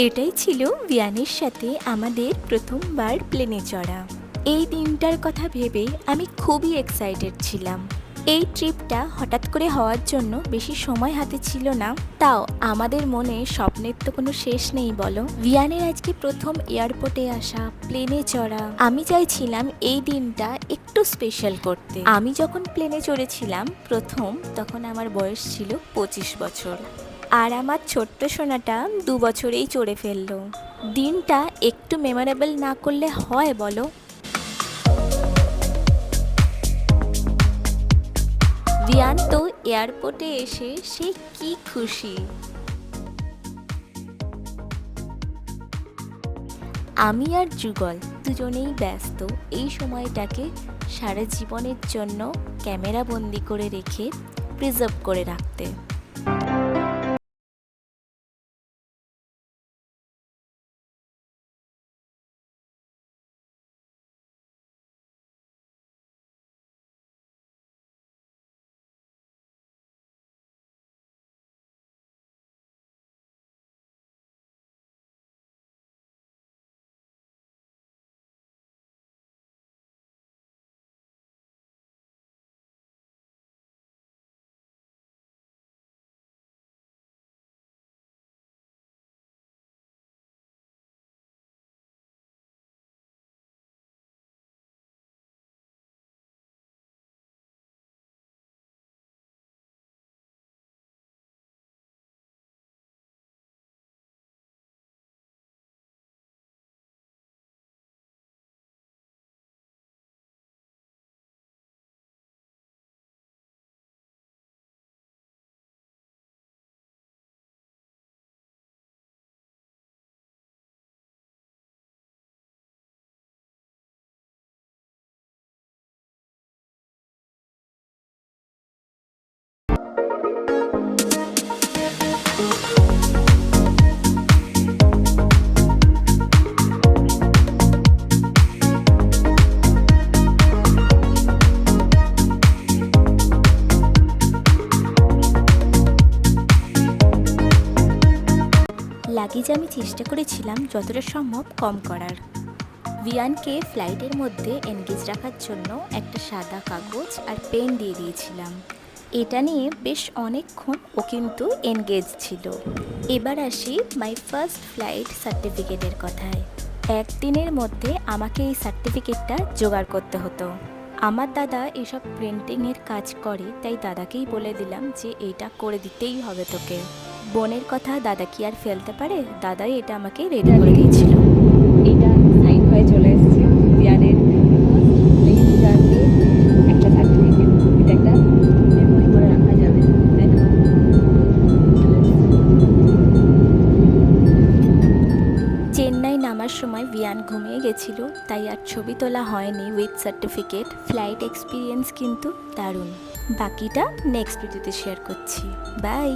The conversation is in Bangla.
এটাই ছিল ভিয়ানের সাথে আমাদের প্রথমবার প্লেনে চড়া। এই দিনটার কথা ভেবে আমি খুবই এক্সাইটেড ছিলাম। এই ট্রিপটা হঠাৎ করে হওয়ার জন্য বেশি সময় হাতে ছিল না, তাও আমাদের মনে স্বপ্নের তো কোনো শেষ নেই বলো। ভিয়ানের আজকে প্রথম এয়ারপোর্টে আসা, প্লেনে চড়া, আমি চাইছিলাম এই দিনটা একটু স্পেশাল করতে। আমি যখন প্লেনে চড়েছিলাম প্রথম, তখন আমার বয়স ছিল 25 বছর, আর আমার ছোট্ট সোনাটা 2 বছরেই চড়ে ফেললো। দিনটা একটু মেমোরেবল না করলে হয় বলো। ভিয়ান তো এয়ারপোর্টে এসে সে কি খুশি। আমি আর যুগল দুজনেই ব্যস্ত এই সময়টাকে সারা জীবনের জন্য ক্যামেরা বন্দি করে রেখে প্রিজার্ভ করে রাখতে। লাগেজ আমি চেষ্টা করেছিলাম যতটা সম্ভব কম করার। ভিয়ানকে ফ্লাইটের মধ্যে এনগেজ রাখার জন্য একটা সাদা কাগজ আর পেন দিয়ে দিয়েছিলাম। এটা নিয়ে বেশ অনেকক্ষণ ও কিন্তু এনগেজ ছিল। এবার আসি মাই ফার্স্ট ফ্লাইট সার্টিফিকেটের কথায়। একদিনের মধ্যে আমাকে এই সার্টিফিকেটটা জোগাড় করতে হতো। আমার দাদা এসব প্রিন্টিংয়ের কাজ করে, তাই দাদাকেই বলে দিলাম যে এইটা করে দিতেই হবে তোকে। বোনের কথা দাদা কি আর ফেলতে পারে, দাদাই এটা আমাকে রেডি করে দিয়েছিল। এইটা সাইন হয়ে চলে এসেছে ভিয়ানের প্লেন জার্নি একটা সার্টিফিকেট। এটা একটা মেমোরি করে রাখা যাবে, তাই না? চেন্নাই নামার সময় ভিয়ান ঘুমিয়ে গেছিল, তাই আর ছবি তোলা হয়নি উইথ সার্টিফিকেট। ফ্লাইট এক্সপিরিয়েন্স কিন্তু দারুণ। বাকিটা নেক্সট ভিডিওতে শেয়ার করছি। বাই।